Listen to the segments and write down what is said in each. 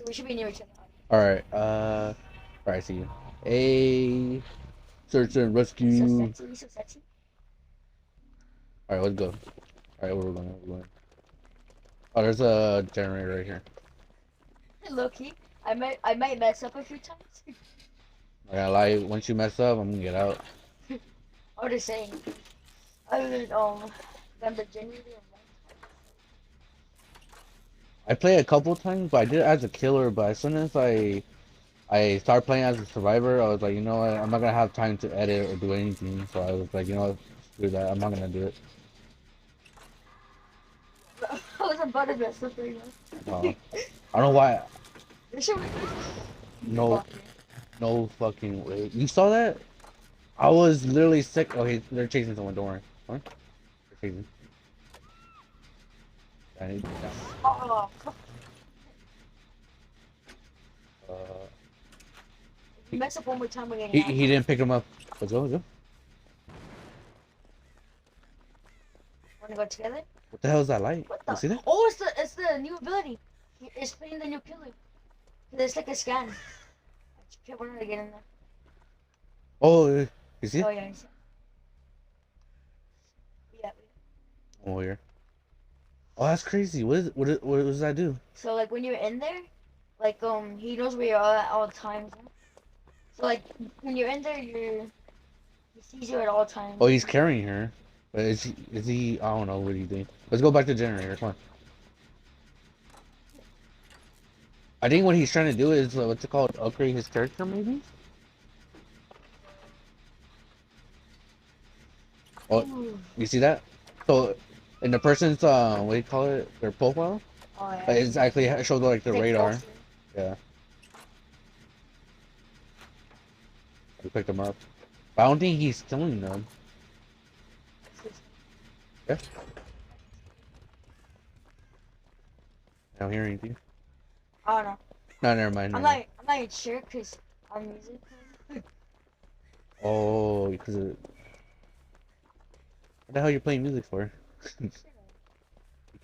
We should be near each other. Alright, alright, see you. A search and So rescue. sexy, so sexy. Alright, let's go. Alright, where we going? Where we going? Oh, there's a generator right here. Low key, I might mess up a few times. I gotta lie, once you mess up, I'm gonna get out. I'm just saying. Other than than the generator. I played a couple times, but I did it as a killer, but as soon as I started playing as a survivor, I was like, you know what, I'm not gonna have time to edit or do anything, so I was like, you know what, screw that, I'm not gonna do it. I was about to mess up right now. I don't know why, This should no, no fucking way. You saw that? I was literally sick. Oh, they're chasing someone, don't worry. Huh? They're chasing. I need to down. Oh, Uh, if you mess up one more time, we're getting he out. didn't pick him up. Let's go, let's go. Wanna go together? What the hell is that light? What You the? see that? Oh, it's the new ability. It's playing the new killer. It's like a scan. We're gonna get in there. Oh, you see Oh it? yeah, yeah. Oh, here. Oh, that's crazy. What does that do? So like when you're in there, like he knows where you're at all times. So like when you're in there, he sees you at all times. Oh, he's carrying her. But is he? I don't know. What do you think? Let's go back to the generator. Come on. I think what he's trying to do is what's it called? Upgrade his character, maybe? Oh, Ooh. you see that? So, in the person's what do you call it? Their profile? Oh yeah. It's actually it shows like the Take radar. poster. Yeah, we picked him up. But I don't think he's killing them. Yeah, I don't hear anything. I don't know. No, never mind. I'm Never mind. not. I'm not even sure because I'm music. Oh, because what the hell are you playing music for? You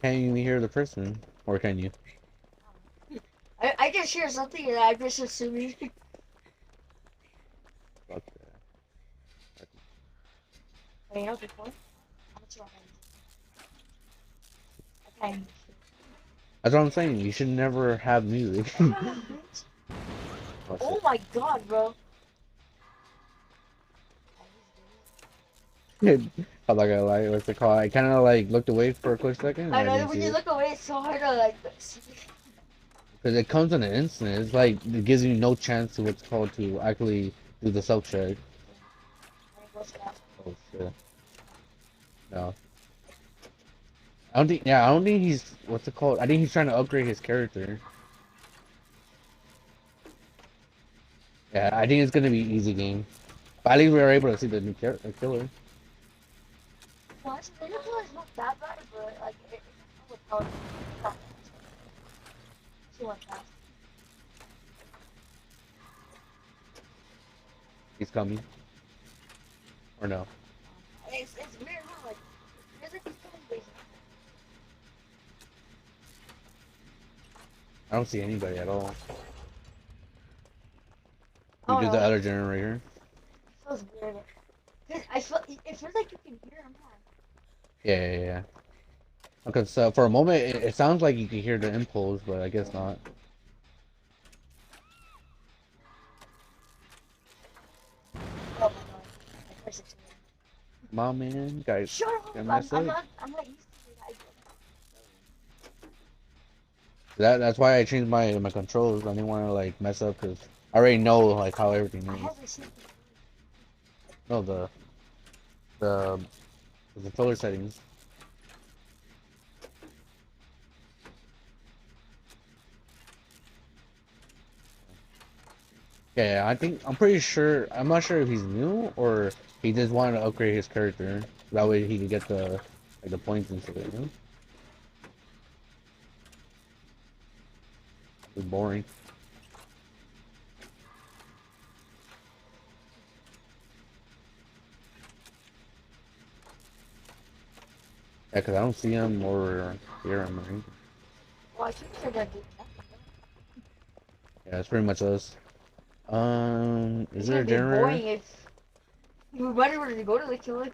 can't even hear the person, or can you? I just hear something and I'm just assuming. Fuck I mean, before. How much do I have? That's what I'm saying. You should never have music. Oh, Oh shit. my god, bro. I'm not gonna lie. What's it called? I kind of like looked away for a quick second, and I I know that didn't when see you it. look away, it's so hard to like see. Because it comes in an instant. It's like it gives you no chance to what's called to actually do the self check. Oh shit. No. I don't think. Yeah, I don't think he's. What's it called? I think he's trying to upgrade his character. Yeah, I think it's gonna be easy game. But at least we were able to see the new killer. Well, actually, the is not that bad, but like it's not powerful. She went fast. He's coming. Or no? It's weird, huh? Like there's like these coming ways. I don't see anybody at all. We Oh do no, the it other generator. feels weird. 'Cause I feel it feels like you can hear him. Huh? Yeah. Okay, so for a moment it sounds like you can hear the impulse, but I guess not. Oh my god. I pressed it too late. My man, guys, Shut up! can mess up. I'm not used to it. That's why I changed my controls. I didn't want to like mess up because I already know like how everything I is. haven't seen it. No, the the controller settings. Yeah, I think I'm pretty sure. I'm not sure if he's new or he just wanted to upgrade his character. That way he could get the like the points and shit. You know? It's boring. Yeah, because I don't see him or hear him or anything. Well, I think they're gonna do that. Yeah, it's pretty much us. Is It's there gonna a be generator? boring if you might want to go to the killer.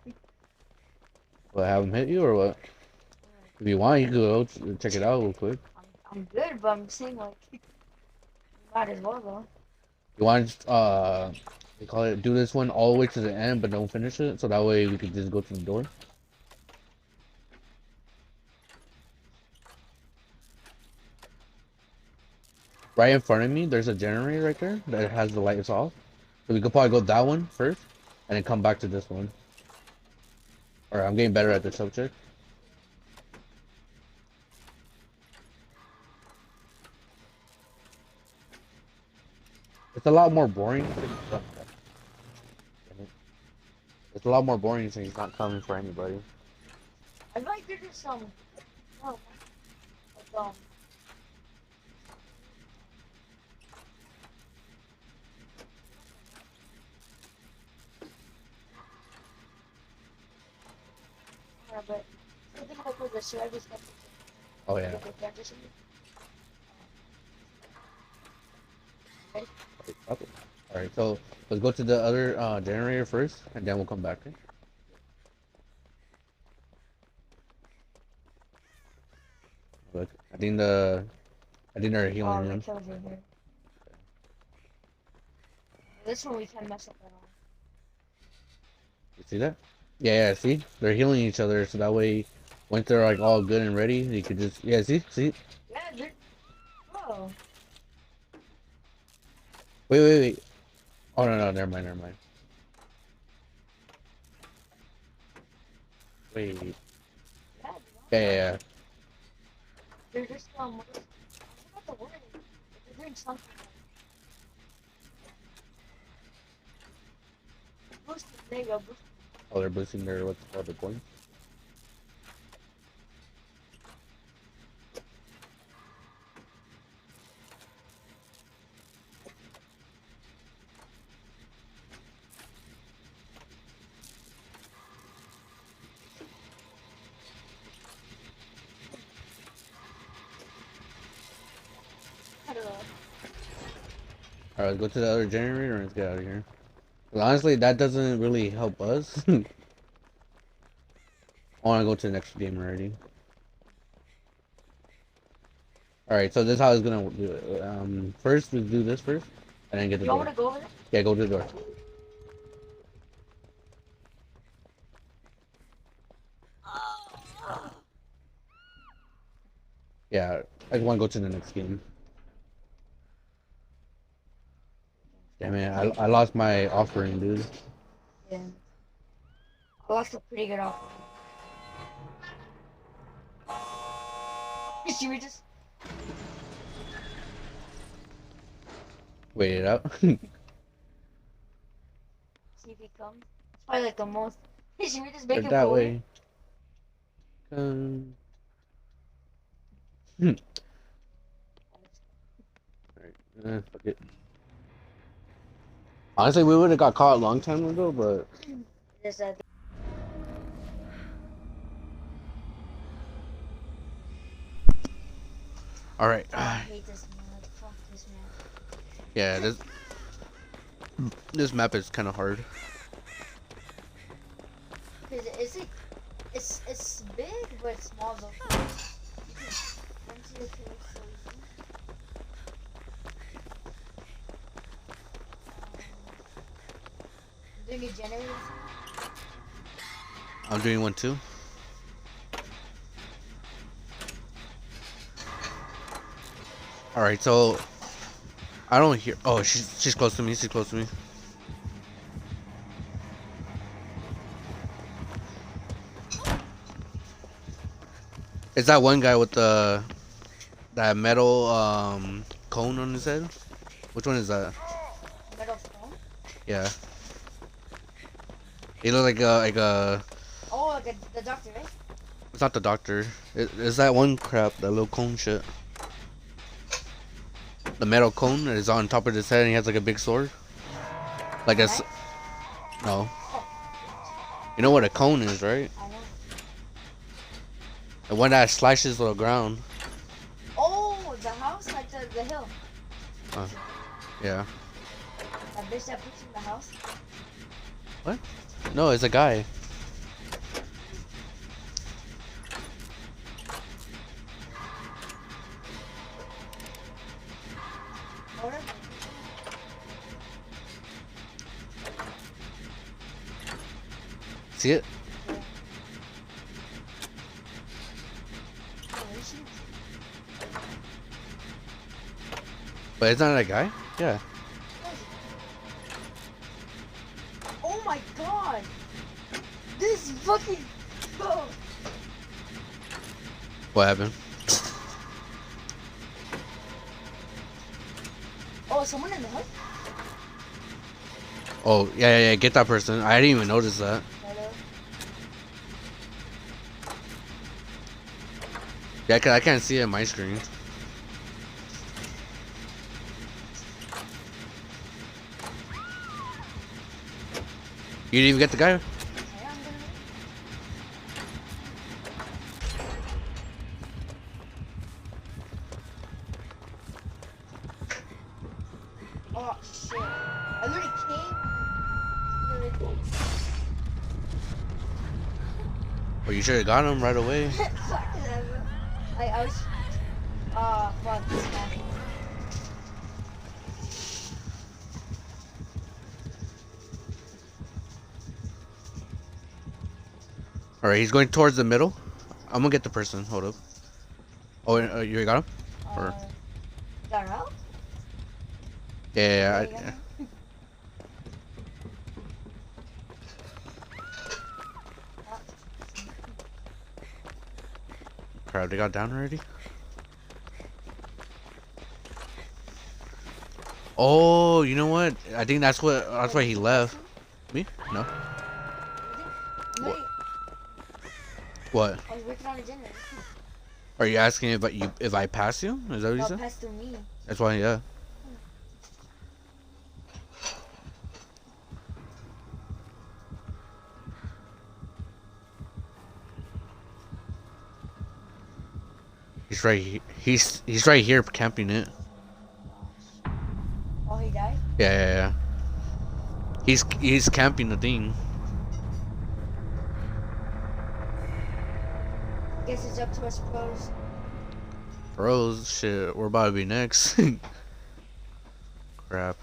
What, have him hit you or what? If you want, you could go check it out real quick. I'm good, but I'm saying like you might as well though. You want to they call it, do this one all the way to the end, but don't finish it, so that way we could just go to the door. Right in front of me, there's a generator right there that has the lights off. So we could probably go that one first, and then come back to this one. Alright, I'm getting better at the subject. It's a lot more boring. It's a lot more boring since he's not coming for anybody. I'd like to do some, oh, like, yeah, but something like with the service that Oh yeah. Alright, so let's go to the other generator first, and then we'll come back. Okay? Look, I think they're healing the him. kills are here. This one we can mess up at all. You see that? Yeah, see? They're healing each other, so that way, once they're like all good and ready, you could just, yeah, see? Yeah, dude. Whoa. Wait. Oh, no, never mind. Wait. Yeah. They're just I forgot the word. They're doing something. Boosting. There you go. Boosting. Oh, they're boosting their, what's it called, the coins? I don't know. Alright, let's go to the other generator and let's get out of here. Well, honestly, that doesn't really help us. I want to go to the next game already. Alright, so this is how it's gonna do it. First, we do this first, and then get the You door. want me to go over there? Yeah, go to the door. Yeah, I want to go to the next game. Damn it, I lost my offering, dude. Yeah. I lost a pretty good offer. Should we just Wait it out. see if he comes? It's probably like the most. Should we just make Right him that go way. Alright, fuck it. Honestly, we would have got caught a long time ago, but Just, alright. I hate this map. Fuck this map. Yeah, this map is kind of hard. Cause it's big but it's small though. You can run to the kills so easy. Doing a generator. I'm doing one too. Alright, so I don't hear. Oh, she's close to me. She's close to me. It's that one guy with the that metal cone on his head. Which one is that? Metal phone? Yeah. He looked like a. Oh, like the doctor, right? It's not the doctor. It's that one crap, that little cone shit. The metal cone that is on top of his head, and he has like a big sword. Like a. No. You know what a cone is, right? I know. The one that slashes the ground. Oh, the house, like the hill. Yeah. That bitch that puts in the house. What? No, it's a guy. Whatever. See it? But it's not that guy? Yeah. Oh my god! This fucking. Oh. What happened? Oh, someone in the house? Oh, yeah, get that person. I didn't even notice that. Hello? Yeah, 'cause I can't see it on my screen. You didn't even get the guy? Yeah, I'm gonna. Oh shit. I literally came. Oh, you should have got him right away. I was. Fuck this guy. Alright, he's going towards the middle. I'm gonna get the person. Hold up. Oh, you got him? Or... Got him out? Yeah, Yeah, yeah. Crap, they got down already? Oh, you know what? I think that's why he left. Me? No. What? What? I was working on a generator. Are you asking if I pass you? Is that what you No, said? pass through me. That's why, yeah. He's right. He's right here camping it. Oh, he died? Yeah. He's camping the thing. Guess it's up to us pros. Bros, shit, we're about to be next. Crap.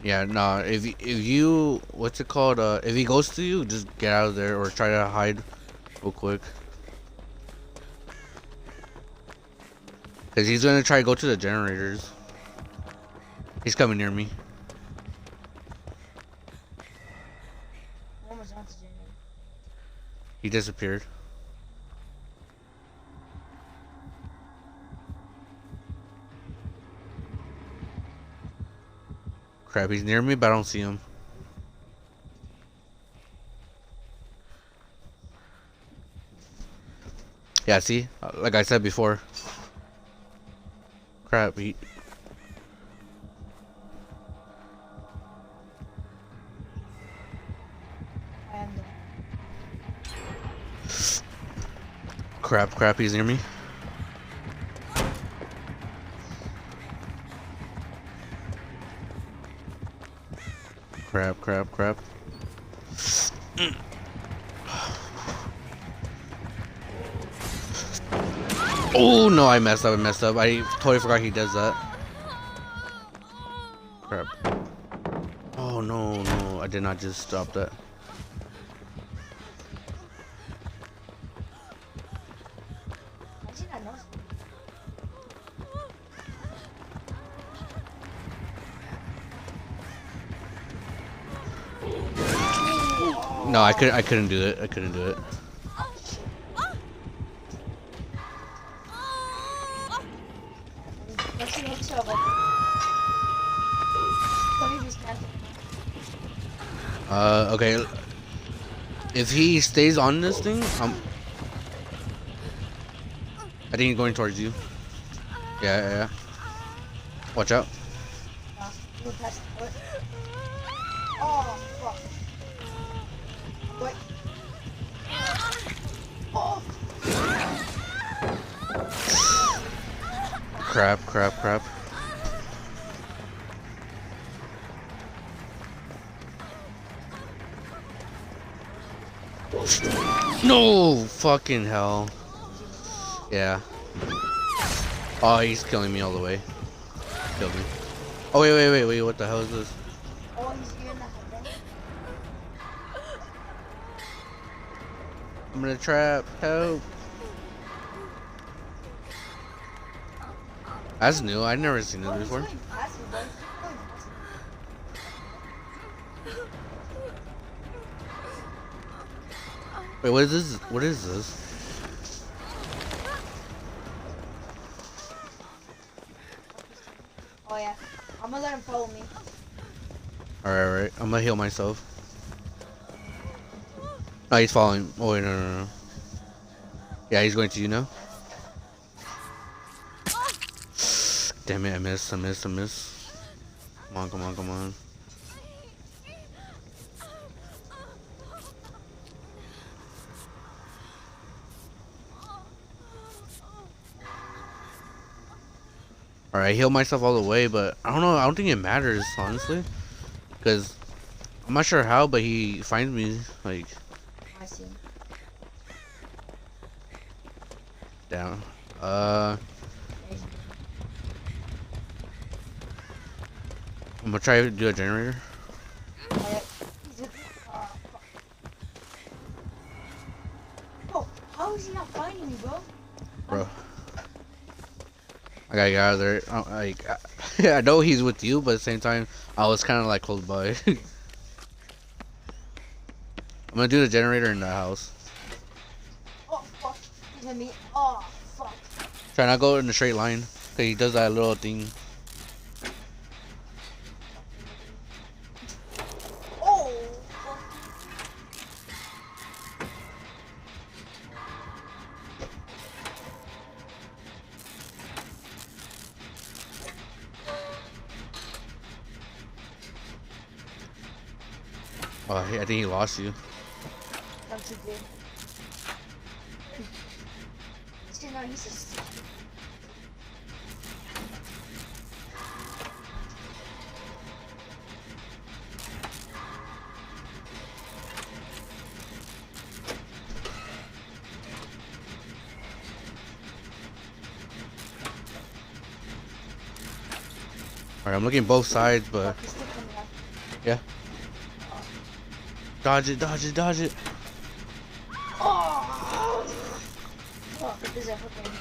Yeah, nah. If you what's it called? If he goes to you, just get out of there or try to hide real quick. Cause he's gonna try to go to the generators. He's coming near me. Almost on to generator. He disappeared. Crap, he's near me, but I don't see him. Yeah, see? Like I said before. Crap, he... I am there. Crap, he's near me. Crap. Oh no, I messed up. I totally forgot he does that. Crap. Oh no, I did not just stop that. I did not know. No, I couldn't do it. Let's see what's up. Tell me if he's camping. Okay. If he stays on this thing, I think he's going towards you. Yeah. Watch out. Move past the foot. Oh, fuck. Wait. Oh. Crap, crap, crap. No fucking hell. Yeah. Oh, he's killing me all the way. Killed me. Oh wait, what the hell is this? Oh, he's here in the head. I'm in a trap. Help. That's new. I've never seen it before. He's going past me, bro. He's going past me. Wait, what is this? What is this? Oh yeah, I'm gonna let him follow me. Alright. I'm gonna heal myself. Oh, he's following. Oh, wait, no. Yeah, he's going to you now. Damn it, I missed. Come on. Alright, I healed myself all the way, but I don't know. I don't think it matters, honestly. Because I'm not sure how, but he finds me, like, I see him. down. I'm gonna try to do a generator. He's with me. Bro, how is he not finding me, bro? Bro. I gotta get out of there. I know he's with you, but at the same time, I was kind of like close by. I'm gonna do the generator in the house. Oh, fuck. He's with me. Oh, fuck. Try not to go in a straight line, cause he does that little thing. Oh, fuck. Oh, I think he lost you. I'm too good. He's not, he's just... Alright, I'm looking both sides, but Fuck, he's still coming up. yeah. Dodge it. Oh! Fuck, this is a fucking...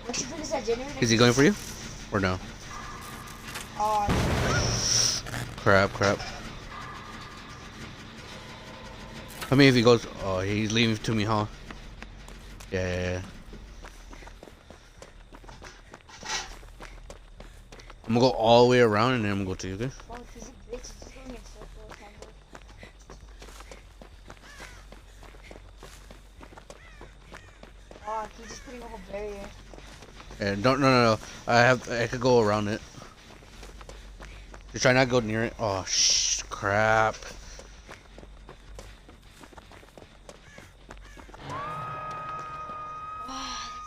What you think is that generator? Is he going for you? Or no? Oh, Crap. I mean, if he goes... Oh, he's leaving to me, huh? Yeah. I'm gonna go all the way around and then I'm gonna go to you, okay? fuck, he's a bitch. He's just going in circles, kind of. Fuck, he's just putting a whole barrier. Yeah, no. I could go around it. Just try not to go near it. Oh, crap. This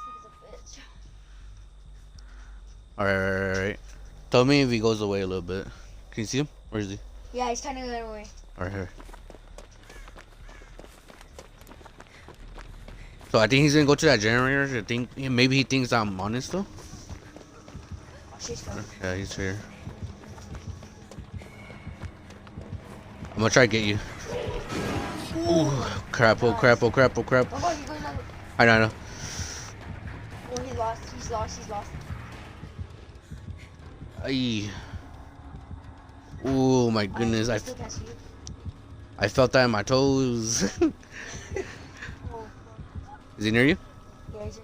nigga's a bitch. Alright. Tell me if he goes away a little bit. Can you see him? Where is he? Yeah, he's kind of going away. Alright, here. So I think he's gonna go to that generator. Maybe he thinks I'm on it still. Oh, she's coming. Yeah, he's here. I'm gonna try to get you. Ooh, crap. Oh, he's going on. I know. Oh, he lost. He's lost. Ay. Oh my goodness, I still can't see you. I felt that in my toes. Oh, fuck. Is he near you? Yeah, he's in.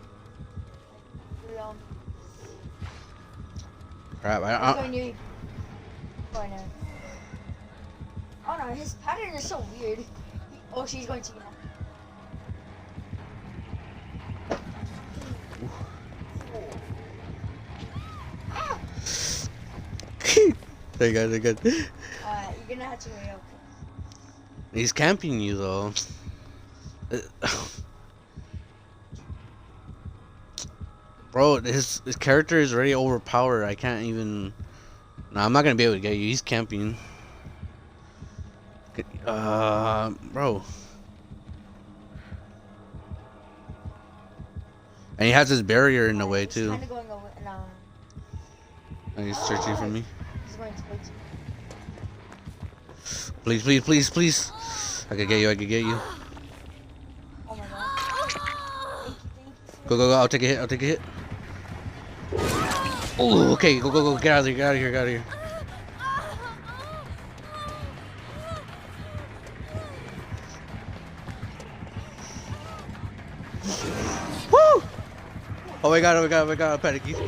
Like, Crap, he's going near you. Oh, no. Oh, no, his pattern is so weird. Oh, she's going to you now. They good. You're gonna have to wait up. He's camping you though. Bro, his character is already overpowered. I can't even. Nah, I'm not gonna be able to get you. He's camping. Bro. And he has his barrier in the way He's too. kind of going away. Nah. And he's searching for me. He's going towards you. Please, please, please, please. I could get you. I could get you. Oh my god. Thank you, Go, go, go. I'll take a hit. I'll take a hit. Oh, okay. Go, go, go. Get out of here. Get out of here. Get out of here. Woo! Oh my god, oh my god, oh my god, I'm panicking.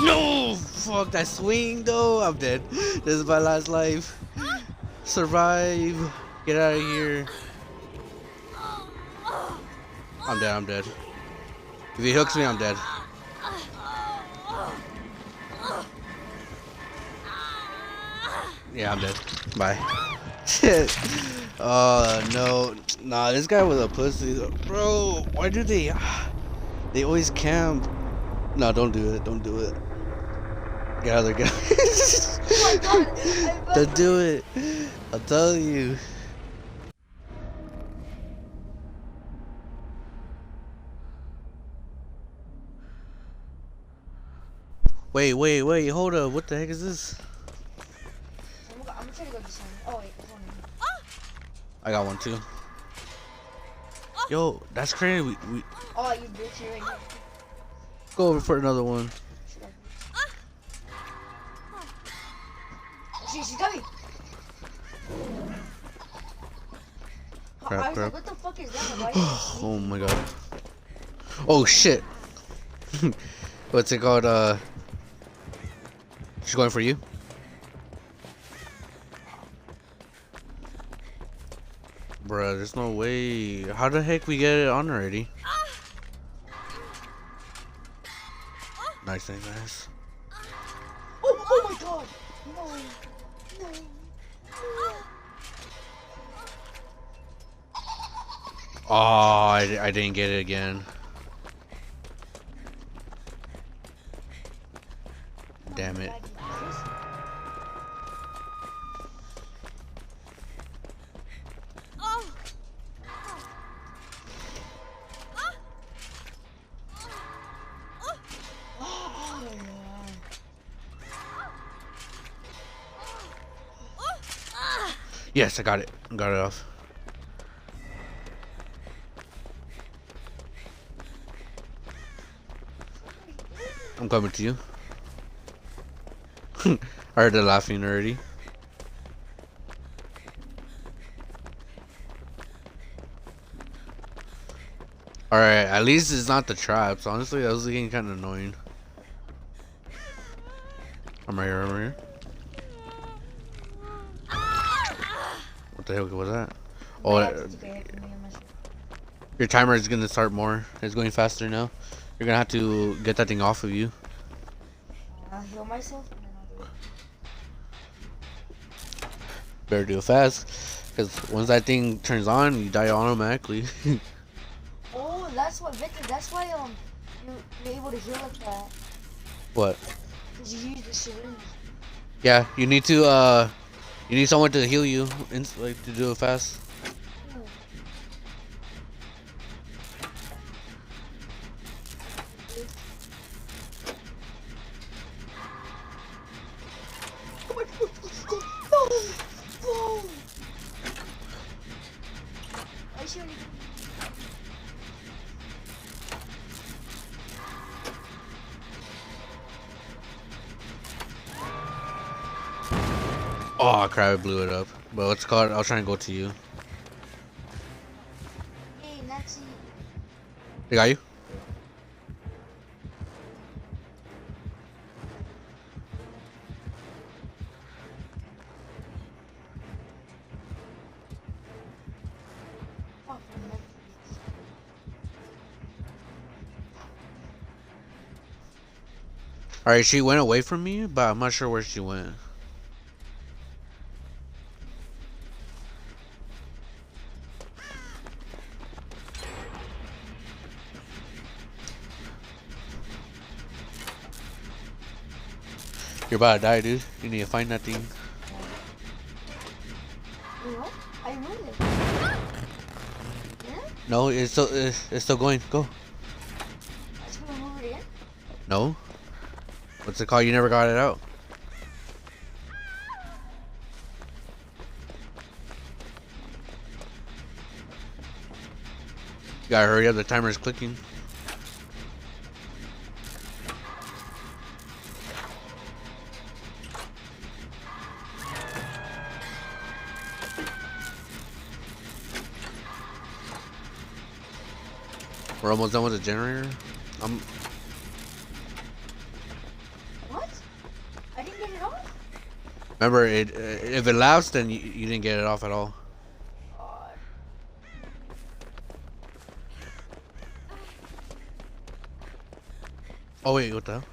No! Fuck that swing though. I'm dead. This is my last life. Survive. Get out of here. I'm dead, I'm dead. If he hooks me, I'm dead. Yeah, I'm dead. Bye. Shit. Oh no. Nah, this guy was a pussy. Bro, why do they always camp? No, don't do it. Don't do it. Get out of there, get out. Oh my god. Don't do it. I'll tell you. Wait, wait, wait, hold up. What the heck is this? I'm gonna try to go to some. Oh wait, there's one. I got one too. Yo, that's crazy. We Oh, you bitch, you're right here. go over for another one. She's got me. Crap, I was crap. like, what the fuck is that? Why is it Oh my god. Oh shit. What's it called? She's going for you. Bruh, there's no way. How the heck we get it on already? Nice, nice, nice. oh my god! No. No. Oh, I didn't get it again. Damn it. Yes, I got it. I got it off. I'm coming to you. I heard her laughing already. Alright, at least it's not the traps. Honestly, that was getting kind of annoying. I'm right here, I'm right here. What the heck was that? Oh, your timer is gonna start more. It's going faster now. You're gonna have to get that thing off of you. I'll heal myself and then I'll do it. Better do it fast, because once that thing turns on, you die automatically. Oh, that's what, Victor, that's why you're able to heal like that. What? Because you use the syringe. Yeah, you need someone to heal you, like to do it fast. Oh crap, I blew it up. But what's it called? I'll try and go to you. Hey, Nazi. They got you? Alright, she went away from me, but I'm not sure where she went. You're about to die, dude. You need to find that thing. You know? I moved it. Yeah? No, it's still going. Go. I was gonna move it again. No. What's it called? You never got it out. You gotta hurry up. The timer's clicking. We're almost done with the generator. What? I didn't get it off? Remember, if it lasts, then you didn't get it off at all. God. Oh wait, what the hell?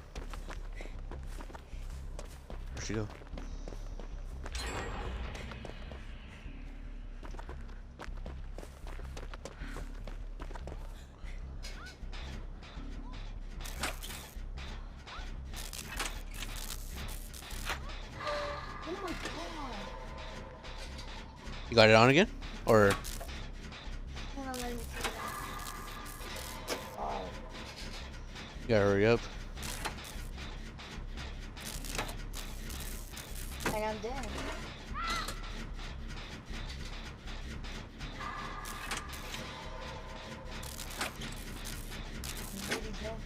Where'd she go? Oh my god. You got it on again? Or Hold on, let me take it out. God. you gotta hurry up. And I'm dead. I'm really dead.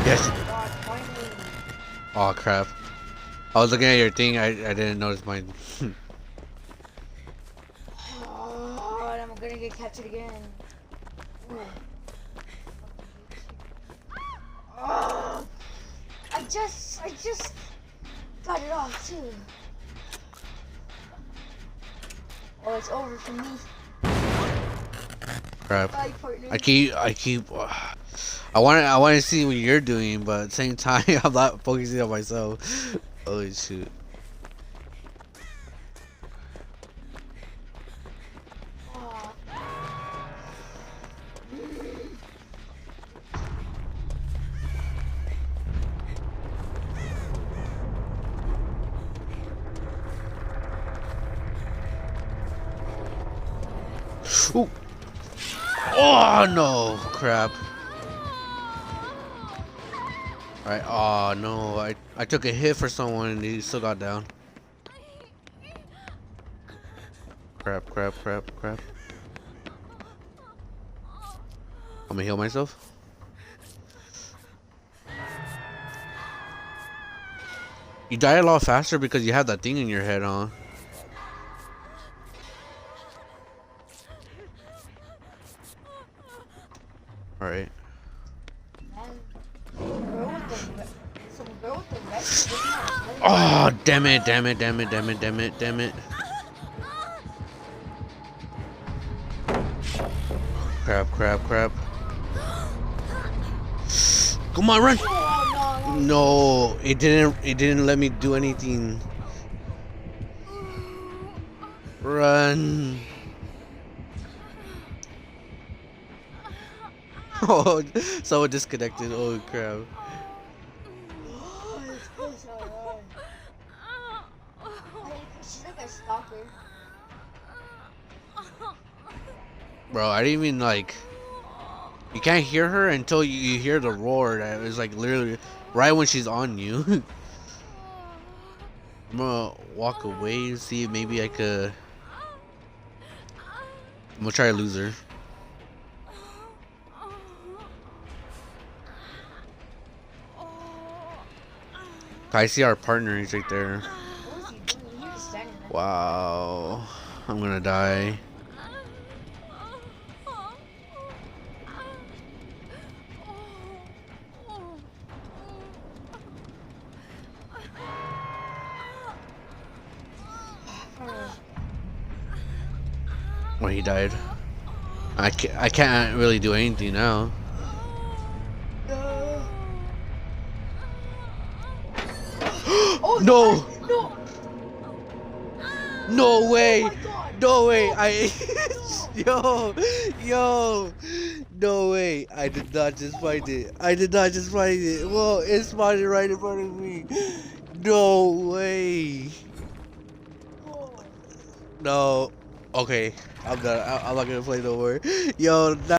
Yes. God, finally. Oh crap. I was looking at your thing. I didn't notice mine. God, I'm gonna get captured again. Ooh. Oh, I just got it off too. Oh, it's over for me. Crap. Bye, partner. I want to see what you're doing, but at the same time, I'm not focusing on myself. Holy shoot. Oh. Ooh. Oh no, crap. Alright, oh no, I took a hit for someone and he still got down. Crap. I'm gonna heal myself. You die a lot faster because you have that thing in your head, huh? Alright. Some girl with the red skin. Oh, damn it. Crap. Come on, run! Oh, No, it didn't let me do anything. Run. Oh, someone disconnected. Oh crap. no. It's close, alright. She's like a stalker. Bro, I didn't even like. You can't hear her until you hear the roar. That was like literally right when she's on you. I'm gonna walk away and see if maybe I could. I'm gonna try to lose her. I see our partner. He's right there. What was he doing? He was standing there. Wow. I'm gonna die. When he died. I can't really do anything now. Oh, No! No! No way! Oh my God. No way! Yo! Yo! No way! I did not just find it. I did not just find it. Whoa, it spawned right in front of me. No way! No. Okay, I'm done. I'm not gonna play no more. Yo,